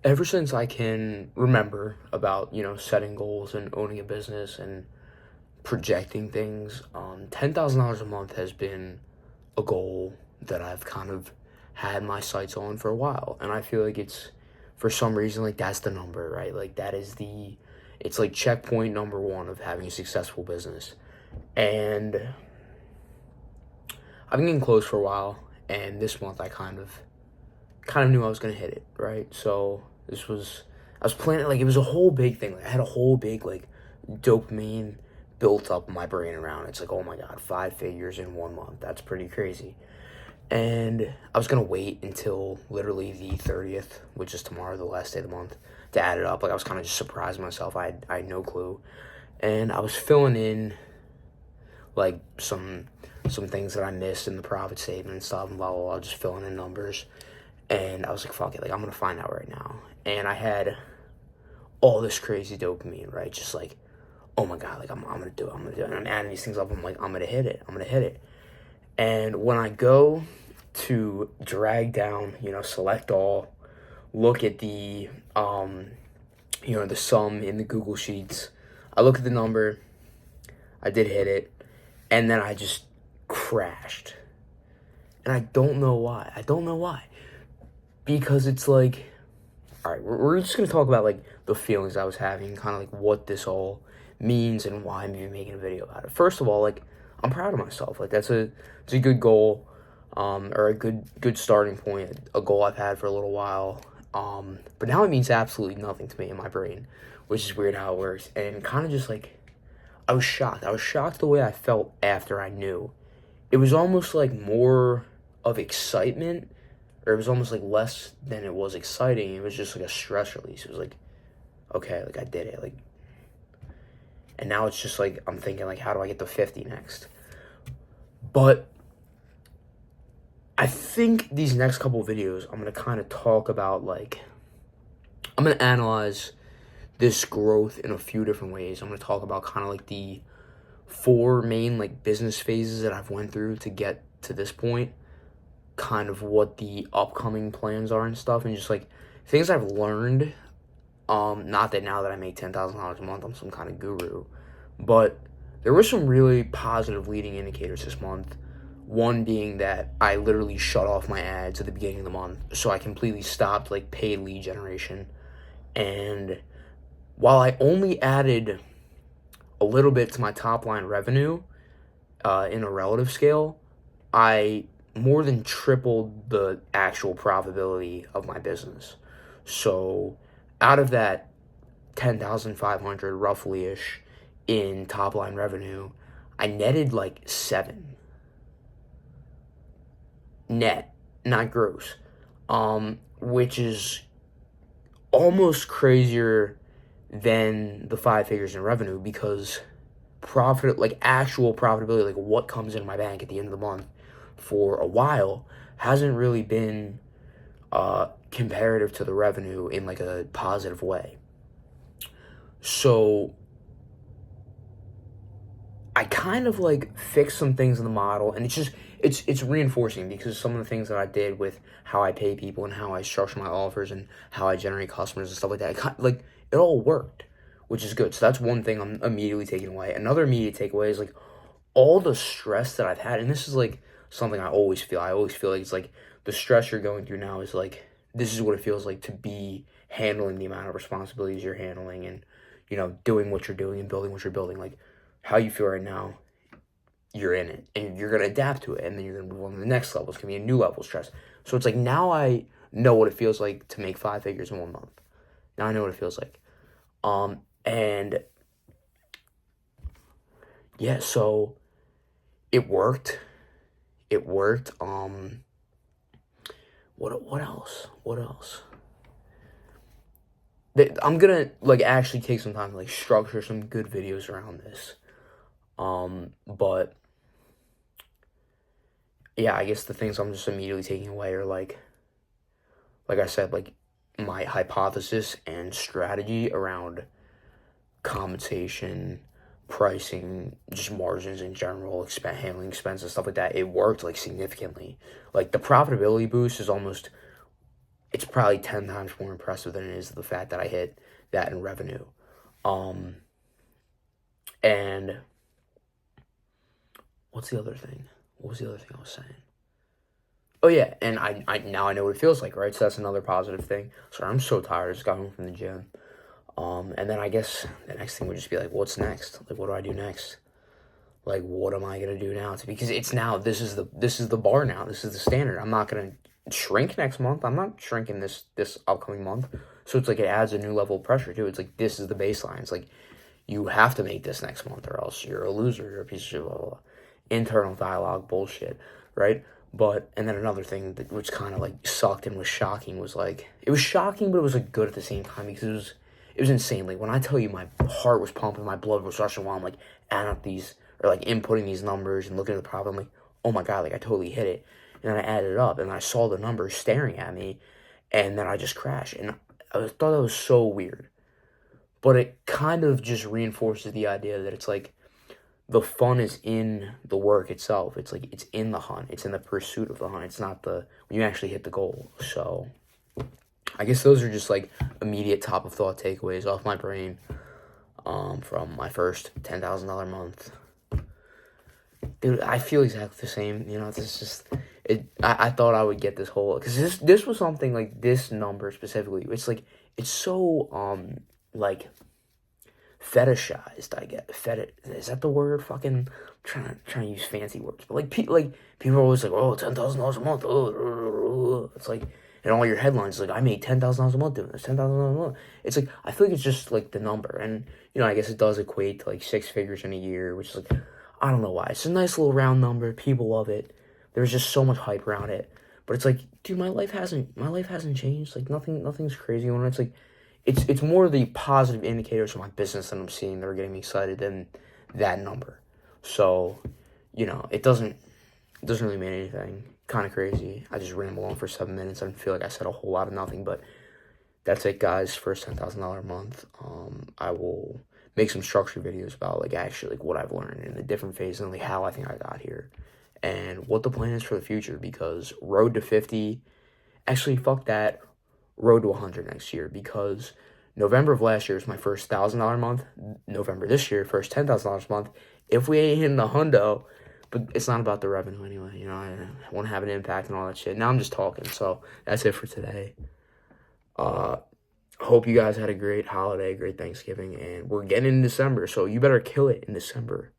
ever since I can remember about, setting goals and owning a business and projecting things, $10,000 a month has been a goal that I've kind of had my sights on for a while. And I feel like it's, for some reason, like that's the number, right? Like it's like checkpoint number one of having a successful business. And I've been getting close for a while. And this month I kind of knew I was gonna hit it, right? So I was planning, like, it was a whole big thing. Like, I had a whole big, like, dopamine built up in my brain around it. It's like, oh my god, 5 figures in 1 month. That's pretty crazy. And I was gonna wait until literally the 30th, which is tomorrow, the last day of the month, to add it up. Like, I was kind of just surprised myself. I had no clue, and I was filling in like some things that I missed in the profit statement and stuff, and blah blah blah, just filling in numbers. And I was like, fuck it, like I'm gonna find out right now. And I had all this crazy dopamine, right? Just like, oh my god, like I'm gonna do it, I'm gonna do it. And I'm adding these things up. I'm like, I'm gonna hit it, I'm gonna hit it. And when I go to drag down, select all, look at the sum in the Google Sheets, I look at the number, I did hit it, and then I just crashed. And I don't know why. I don't know why. Because it's like, all right, we're just gonna talk about like the feelings I was having, kind of like what this all means and why I'm even making a video about it. First of all, like I'm proud of myself. Like it's a good goal, or a good starting point. A goal I've had for a little while. But now it means absolutely nothing to me in my brain, which is weird how it works. And kind of just like I was shocked. I was shocked the way I felt after I knew. It was almost like more of excitement, or it was almost like less than it was exciting. It was just like a stress release. It was like, okay, like I did it, like, and now it's just like I'm thinking like, how do I get to 50 next? But I think these next couple videos, I'm gonna kind of talk about like, I'm gonna analyze this growth in a few different ways. I'm gonna talk about kind of like the four main like business phases that I've went through to get to this point, kind of what the upcoming plans are and stuff, and just like things I've learned. Not that now that I make $10,000 a month, I'm some kind of guru, but there were some really positive leading indicators this month. One being that I literally shut off my ads at the beginning of the month, so I completely stopped like paid lead generation. And while I only added a little bit to my top line revenue, in a relative scale, I more than tripled the actual profitability of my business. So out of that 10,500 roughly ish in top line revenue, I netted like 7 net, not gross. Which is almost crazier than the 5 figures in revenue, because profit, like actual profitability, like what comes in my bank at the end of the month for a while, hasn't really been comparative to the revenue in like a positive way. So I kind of like fixed some things in the model, and it's reinforcing, because some of the things that I did with how I pay people and how I structure my offers and how I generate customers and stuff like that, like it all worked, which is good. So that's one thing I'm immediately taking away. Another immediate takeaway is like all the stress that I've had, and this is like something I always feel. I always feel like it's like the stress you're going through now is like, this is what it feels like to be handling the amount of responsibilities you're handling, and doing what you're doing and building what you're building. Like how you feel right now, you're in it, and you're gonna adapt to it, and then you're gonna move on to the next level. It's gonna be a new level of stress. So it's like, now I know what it feels like to make 5 figures in 1 month. Now I know what it feels like. And yeah, so it worked. It worked. What else? What else? I'm gonna like actually take some time to like structure some good videos around this. But yeah, I guess the things I'm just immediately taking away are like I said, like my hypothesis and strategy around compensation, pricing, just margins in general, handling expenses, stuff like that. It worked like significantly. Like the profitability boost is almost it's probably 10 times more impressive than it is the fact that I hit that in revenue. And what's the other thing? What was the other thing I was saying? Oh yeah, and I now I know what it feels like, right? So that's another positive thing. So I'm so tired. I just got home from the gym. And then I guess the next thing would just be like, what's next? Like, what do I do next? Like, what am I gonna do now? Because it's now, this is the bar now. This is the standard. I'm not gonna shrink next month. I'm not shrinking this upcoming month. So it's like it adds a new level of pressure too. It's like this is the baseline. It's like you have to make this next month or else you're a loser. You're a piece of shit. Blah, blah, blah. Internal dialogue bullshit, right? But and then another thing that which kind of like sucked and was shocking was like it was shocking, but it was like good at the same time because it was insane. Like when I tell you my heart was pumping, my blood was rushing while I'm like adding up these or like inputting these numbers and looking at the problem, I'm like, oh my god, like I totally hit it. And then I added it up and I saw the numbers staring at me, and then I just crashed. And thought that was so weird, but it kind of just reinforces the idea that it's like the fun is in the work itself. It's like it's in the hunt. It's in the pursuit of the hunt. It's not the when you actually hit the goal. So I guess those are just like immediate top of thought takeaways off my brain from my first $10,000 month. Dude, I feel exactly the same. You know, this is just it. I thought I would get this whole because this was something like this number specifically. It's like it's so like fetishized. I get is that the word? Fucking trying to use fancy words, but like people are always like, oh, $10,000 a month. Oh, it's like. And all your headlines like I made $10,000 a month doing this, $10,000 a month. It's like I feel like it's just like the number, and you know I guess it does equate to like 6 figures in a year, which is like I don't know why. It's a nice little round number. People love it. There's just so much hype around it, but it's like, dude, my life hasn't changed. Like nothing's crazy on it. It's like it's more the positive indicators of my business that I'm seeing that are getting me excited than that number. So you know it doesn't really mean anything. Kind of crazy. I just rambled on for 7 minutes. I didn't feel like I said a whole lot of nothing, but that's it, guys. First $10,000 a month. I will make some structured videos about like actually like what I've learned in the different phases and like how I think I got here and what the plan is for the future. Because road to 50, actually fuck that, road to 100 next year. Because November of last year was my first $1,000 month. November this year, first $10,000 a month. If we ain't hitting the hundo. But it's not about the revenue anyway, you know, I want to have an impact and all that shit. Now I'm just talking, so that's it for today. Hope you guys had a great holiday, great Thanksgiving, and we're getting in December, so you better kill it in December.